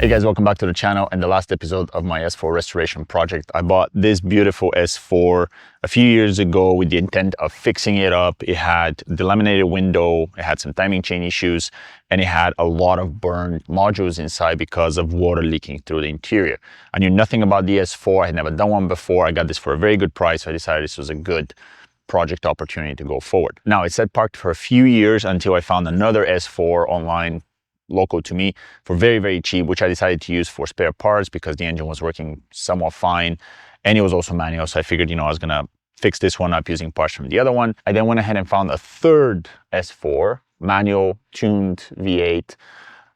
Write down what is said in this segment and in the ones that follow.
Hey guys, welcome back to the channel. In the last episode of my S4 restoration project, I bought this beautiful S4 a few years ago with the intent of fixing it up. It had the laminated window, it had some timing chain issues, and it had a lot of burned modules inside because of water leaking through the interior. I knew nothing about the S4, I had never done one before. I got this for a very good price, so I decided this was a good project opportunity to go forward. Now, it sat parked for a few years until I found another S4 online local to me for very, very cheap, which I decided to use for spare parts because the engine was working somewhat fine and it was also manual. So I figured, I was gonna fix this one up using parts from the other one. I then went ahead and found a third S4 manual tuned V8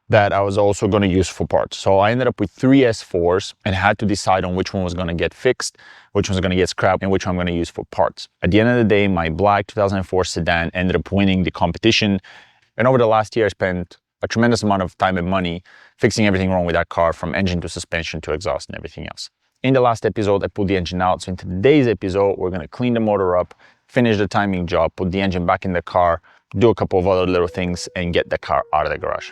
that I was also going to use for parts. So I ended up with 3 S4s and had to decide on which one was going to get fixed, which one's going to get scrapped, and which one I'm going to use for parts. At the end of the day, my black 2004 sedan ended up winning the competition. And over the last year, I spent a tremendous amount of time and money fixing everything wrong with that car, from engine to suspension to exhaust and everything else. In the last episode, I pulled the engine out. So in today's episode, we're going to clean the motor up, finish the timing job, put the engine back in the car, do a couple of other little things, and get the car out of the garage.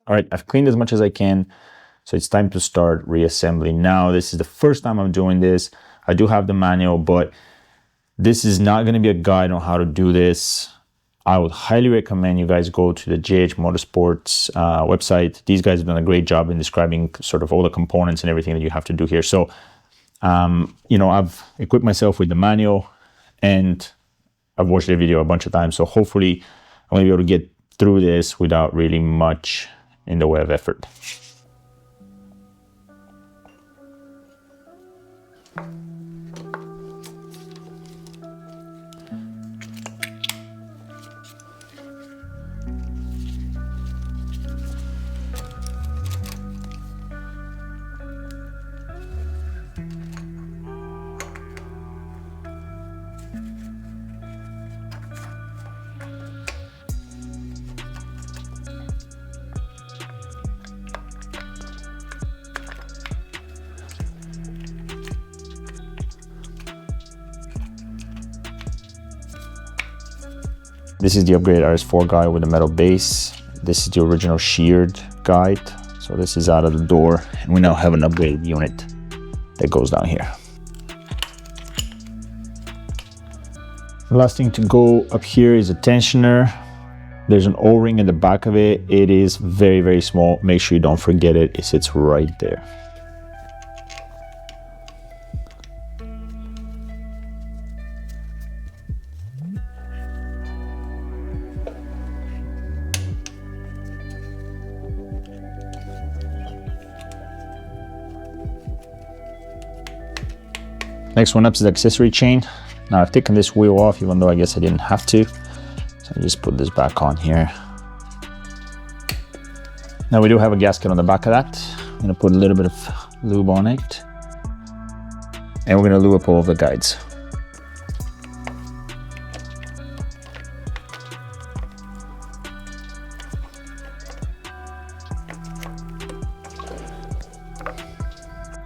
All right, I've cleaned as much as I can, so it's time to start reassembly. Now, this is the first time I'm doing this. I do have the manual, but this is not going to be a guide on how to do this. I would highly recommend you guys go to the JH Motorsports website. These guys have done a great job in describing sort of all the components and everything that you have to do here. So, I've equipped myself with the manual and I've watched the video a bunch of times. So hopefully I'm going to be able to get through this without really much in the way of effort. This is the upgraded RS4 guide with a metal base. This is the original sheared guide. So this is out of the door, and we now have an upgraded unit that goes down here. The last thing to go up here is a tensioner. There's an O-ring in the back of it. It is very, very small. Make sure you don't forget it. It sits right there. Next one up is the accessory chain. Now I've taken this wheel off, even though I guess I didn't have to. So I just put this back on here. Now we do have a gasket on the back of that. I'm gonna put a little bit of lube on it. And we're gonna lube up all of the guides.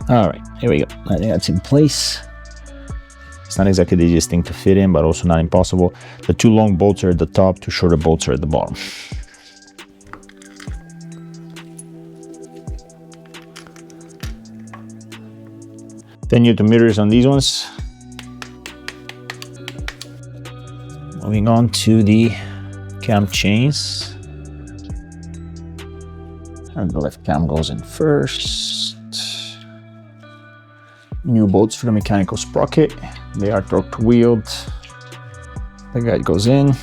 All right, here we go. I think that's in place. It's not exactly the easiest thing to fit in, but also not impossible. The two long bolts are at the top, two shorter bolts are at the bottom. Then you have the mirrors on these ones. Moving on to the cam chains. And the left cam goes in first. New bolts for the mechanical sprocket. They are torque wheeled. The guide goes in.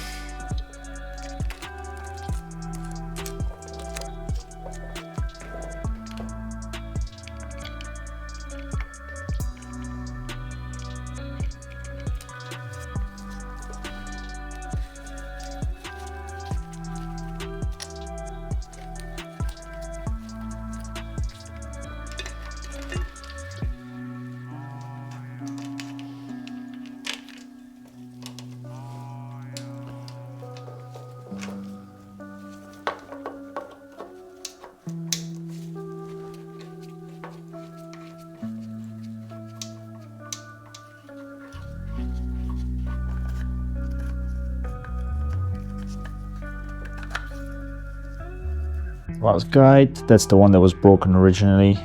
Last guide, that's the one that was broken originally.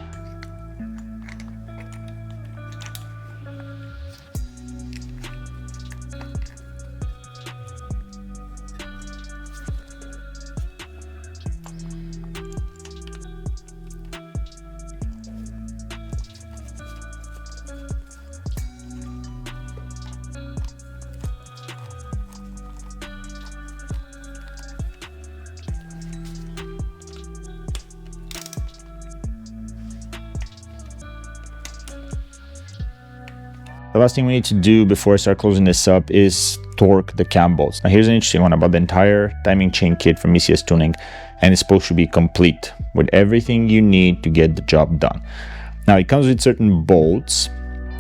The last thing we need to do before I start closing this up is torque the cam bolts. Now here's an interesting one about the entire timing chain kit from ECS Tuning, and it's supposed to be complete with everything you need to get the job done. Now it comes with certain bolts,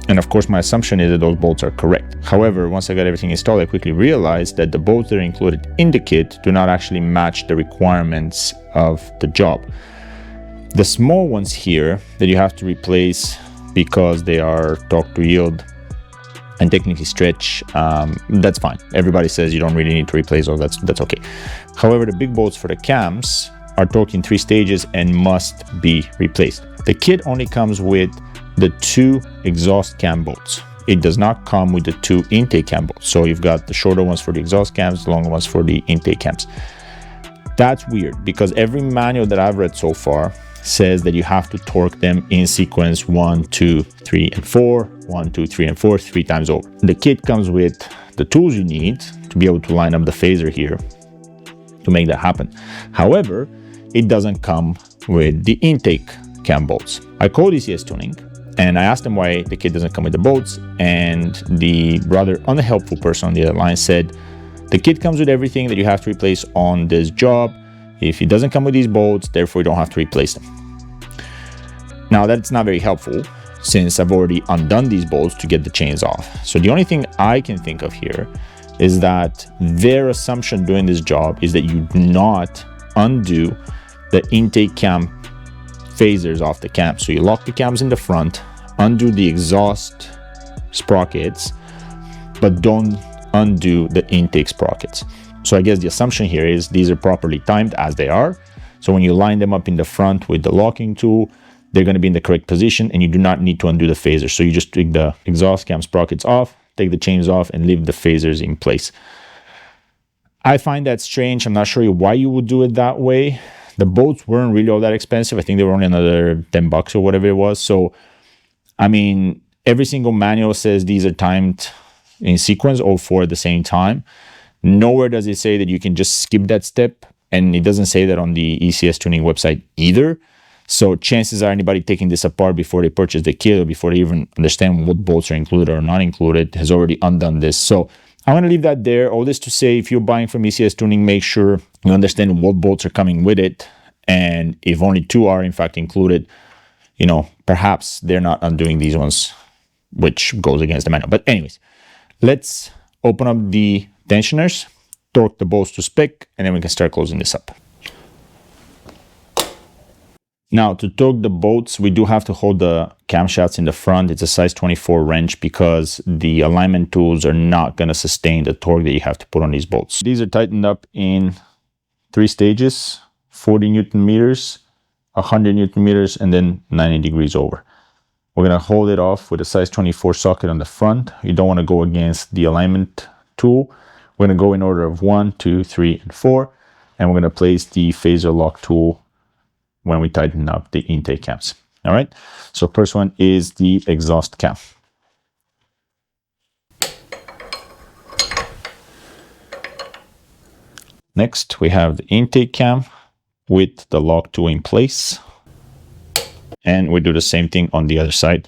and of course my assumption is that those bolts are correct. However, once I got everything installed, I quickly realized that the bolts that are included in the kit do not actually match the requirements of the job. The small ones here that you have to replace because they are torque to yield and technically stretch, that's fine. Everybody says you don't really need to replace those, that's okay. However, the big bolts for the cams are torqued in 3 stages and must be replaced. The kit only comes with the 2 exhaust cam bolts. It does not come with the 2 intake cam bolts. So you've got the shorter ones for the exhaust cams, the longer ones for the intake cams. That's weird because every manual that I've read so far says that you have to torque them in sequence 1, 2, 3, and 4, 1, 2, 3, and 4, 3 times over. The kit comes with the tools you need to be able to line up the phaser here to make that happen. However, it doesn't come with the intake cam bolts. I called ECS Tuning and I asked them why the kit doesn't come with the bolts, and the rather unhelpful person on the other line said, the kit comes with everything that you have to replace on this job. If it doesn't come with these bolts, therefore you don't have to replace them. Now that's not very helpful since I've already undone these bolts to get the chains off. So the only thing I can think of here is that their assumption doing this job is that you do not undo the intake cam phasers off the cam. So you lock the cams in the front, undo the exhaust sprockets, but don't undo the intake sprockets. So I guess the assumption here is these are properly timed as they are. So when you line them up in the front with the locking tool, they're going to be in the correct position and you do not need to undo the phaser. So you just take the exhaust cam sprockets off, take the chains off, and leave the phasers in place. I find that strange. I'm not sure why you would do it that way. The bolts weren't really all that expensive. I think they were only another 10 bucks or whatever it was. So, I mean, every single manual says these are timed in sequence, all four at the same time. Nowhere does it say that you can just skip that step. And it doesn't say that on the ECS tuning website either. So chances are anybody taking this apart before they purchase the kit or before they even understand what bolts are included or not included has already undone this. So I'm going to leave that there. All this to say, if you're buying from ECS Tuning, make sure you understand what bolts are coming with it. And if only two are in fact included, you know, perhaps they're not undoing these ones, which goes against the manual. But anyways, let's open up the tensioners, torque the bolts to spec, and then we can start closing this up. Now, to torque the bolts, we do have to hold the camshafts in the front. It's a size 24 wrench because the alignment tools are not going to sustain the torque that you have to put on these bolts. These are tightened up in 3 stages, 40 Newton meters, 100 Newton meters, and then 90 degrees over. We're going to hold it off with a size 24 socket on the front. You don't want to go against the alignment tool. We're going to go in order of 1, 2, 3, and 4. And we're going to place the phaser lock tool when we tighten up the intake cams. All right, so first one is the exhaust cam. Next, we have the intake cam with the lock tool in place. And we do the same thing on the other side.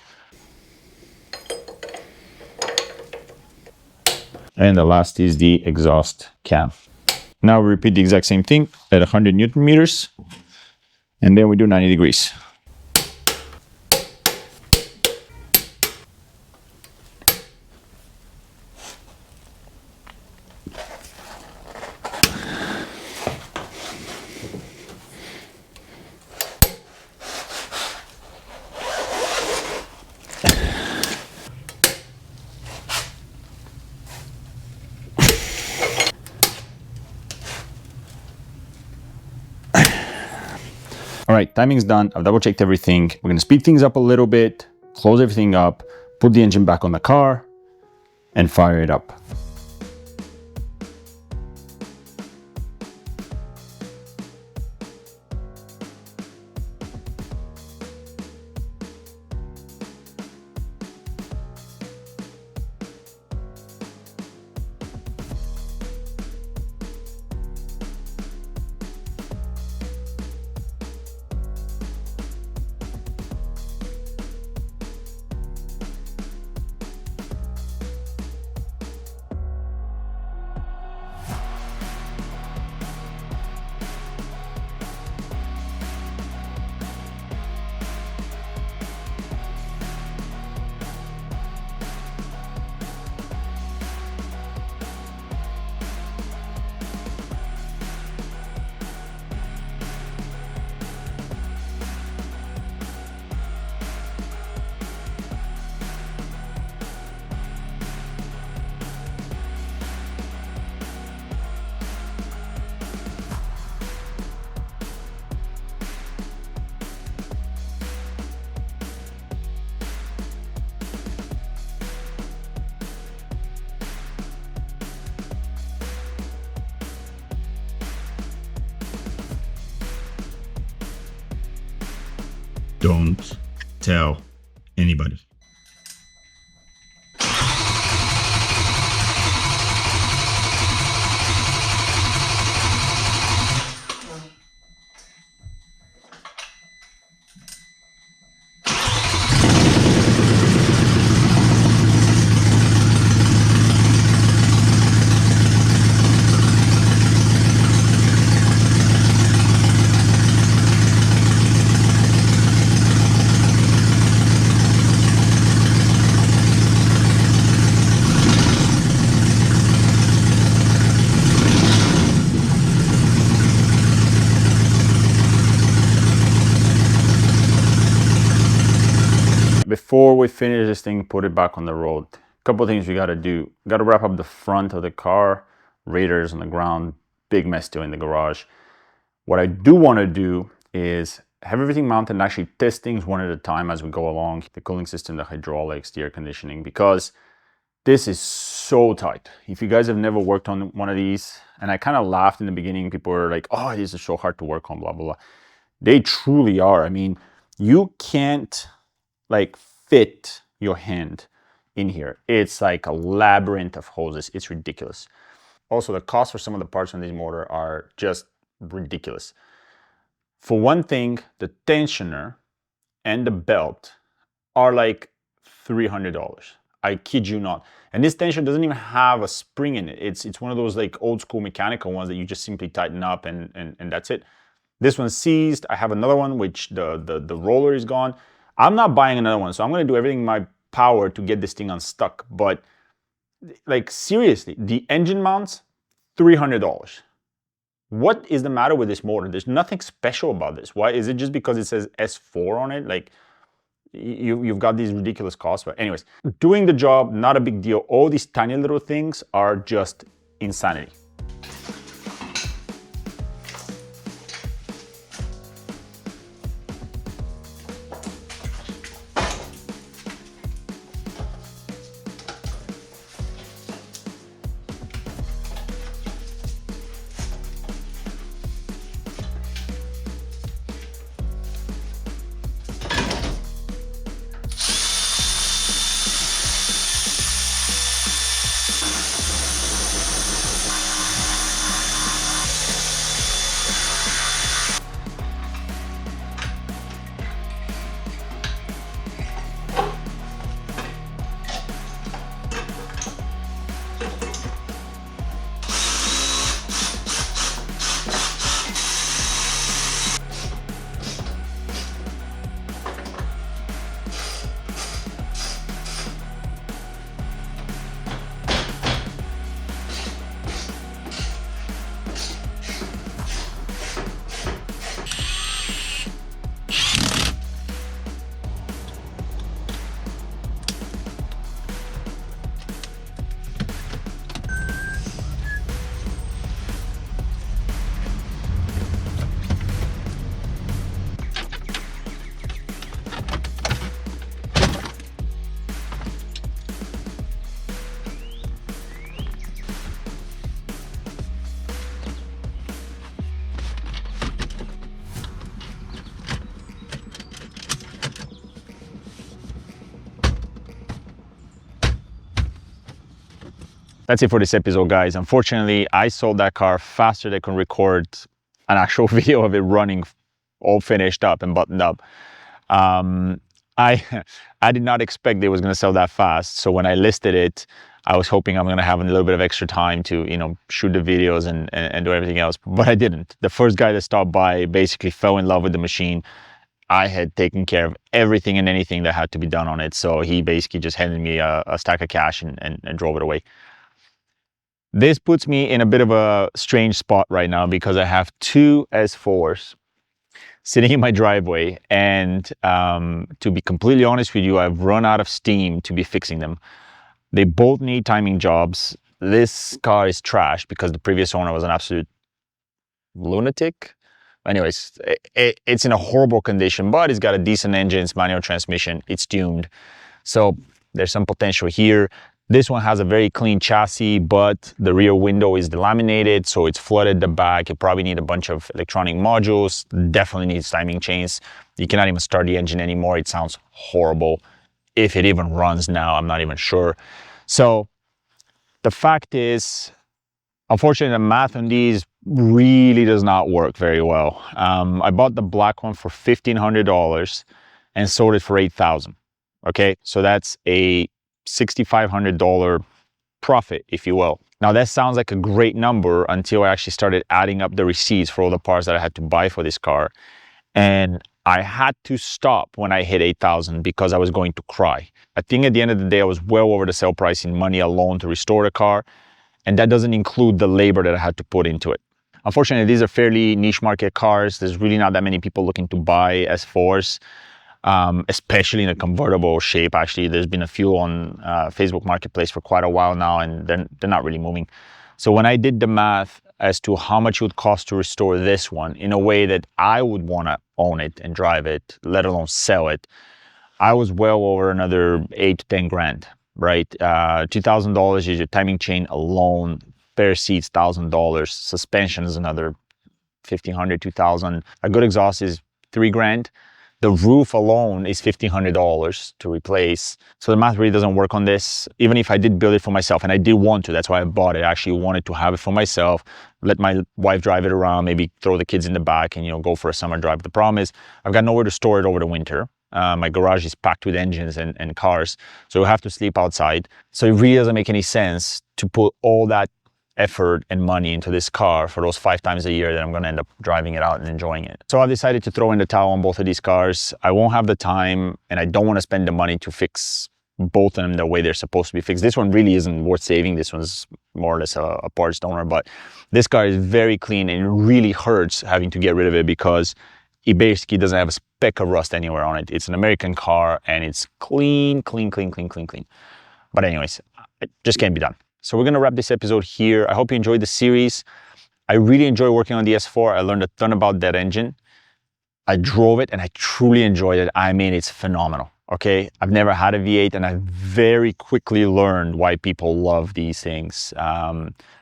And the last is the exhaust cam. Now we repeat the exact same thing at 100 Newton meters. And then we do 90 degrees. All right, timing's done. I've double checked everything. We're gonna speed things up a little bit, close everything up, put the engine back on the car, and fire it up. Don't tell anybody. Before we finish this thing, put it back on the road, a couple of things we got to do. Got to wrap up the front of the car, radiators on the ground, big mess still in the garage. What I do want to do is have everything mounted and actually test things one at a time as we go along. The cooling system, the hydraulics, the air conditioning, because This is so tight. If you guys have never worked on one of these, and I kind of laughed in the beginning, people were like, oh, this is so hard to work on, blah, blah, blah. They truly are. I mean, you can't like fit your hand in here. It's like a labyrinth of hoses. It's ridiculous. Also, the cost for some of the parts on this motor are just ridiculous. For one thing, the tensioner and the belt are like $300. I kid you not. And this tensioner doesn't even have a spring in it. It's one of those like old school mechanical ones that you just simply tighten up and that's it. This one's seized. I have another one which the roller is gone. I'm not buying another one, so I'm gonna do everything in my power to get this thing unstuck. But like seriously, the engine mounts, $300. What is the matter with this motor? There's nothing special about this. Why is it just because it says S4 on it? Like you've got these ridiculous costs. But anyways, doing the job, not a big deal. All these tiny little things are just insanity. That's it for this episode, guys. Unfortunately, I sold that car faster than I can record an actual video of it running all finished up and buttoned up. I did not expect it was going to sell that fast. So when I listed it, I was hoping I'm going to have a little bit of extra time to, you know, shoot the videos and do everything else, but I didn't. The first guy that stopped by basically fell in love with the machine. I had taken care of everything and anything that had to be done on it. So he basically just handed me a stack of cash and drove it away. This puts me in a bit of a strange spot right now because I have two S4s sitting in my driveway, and to be completely honest with you, I've run out of steam to be fixing them. They both need timing jobs. This car is trashed because the previous owner was an absolute lunatic. Anyways, it's in a horrible condition, but it's got a decent engine, it's manual transmission, it's tuned. So there's some potential here. This one has a very clean chassis, but the rear window is delaminated, so it's flooded the back. You probably need a bunch of electronic modules. Definitely needs timing chains. You cannot even start the engine anymore. It sounds horrible. If it even runs now, I'm not even sure. So the fact is, unfortunately, the math on these really does not work very well. I bought the black one for $1,500 and sold it for $8,000. Okay, so that's a $6,500 profit, if you will. Now that sounds like a great number until I actually started adding up the receipts for all the parts that I had to buy for this car. And I had to stop when I hit 8,000 because I was going to cry. I think at the end of the day, I was well over the sale price in money alone to restore the car. And that doesn't include the labor that I had to put into it. Unfortunately, these are fairly niche market cars. There's really not that many people looking to buy S4s. Especially in a convertible shape. Actually, there's been a few on Facebook Marketplace for quite a while now, and they're not really moving. So when I did the math as to how much it would cost to restore this one in a way that I would want to own it and drive it, let alone sell it, I was well over another 8 to 10 grand. right? $2,000 is your timing chain alone, spare seats, $1,000, suspension is another 1,500, 2,000. A good exhaust is $3,000. The roof alone is $1,500 to replace. So the math really doesn't work on this. Even if I did build it for myself, and I did want to, that's why I bought it. I actually wanted to have it for myself, let my wife drive it around, maybe throw the kids in the back and, you know, go for a summer drive. The problem is I've got nowhere to store it over the winter. My garage is packed with engines and cars, so we have to sleep outside. So it really doesn't make any sense to put all that effort and money into this car for those 5 times a year that I'm going to end up driving it out and enjoying it. So I've decided to throw in the towel on both of these cars. I won't have the time and I don't want to spend the money to fix both of them the way they're supposed to be fixed. This one really isn't worth saving. This one's more or less a parts donor, but this car is very clean and it really hurts having to get rid of it because it basically doesn't have a speck of rust anywhere on it. It's an American car and it's clean, clean, clean, clean, clean, clean. But anyways, it just can't be done. So we're going to wrap this episode here. I hope you enjoyed the series. I really enjoy working on the S4. I learned a ton about that engine. I drove it and I truly enjoyed it. I mean, it's phenomenal. Okay, I've never had a V8 and I very quickly learned why people love these things.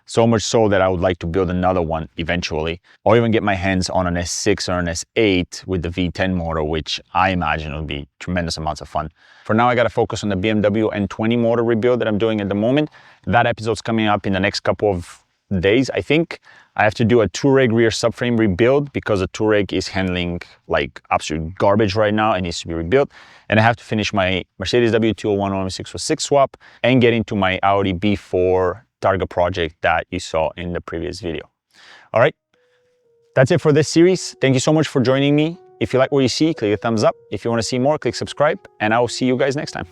So much so that I would like to build another one eventually, or even get my hands on an S6 or an S8 with the V10 motor, which I imagine will be tremendous amounts of fun. For now, I got to focus on the BMW N20 motor rebuild that I'm doing at the moment. That episode's coming up in the next couple of days, I think. I have to do a Touareg rear subframe rebuild because the Touareg is handling like absolute garbage right now and needs to be rebuilt. And I have to finish my Mercedes W201 OM606 swap and get into my Audi B4 Targa project that you saw in the previous video. All right, that's it for this series. Thank you so much for joining me. If you like what you see, click a thumbs up. If you want to see more, click subscribe, and I will see you guys next time.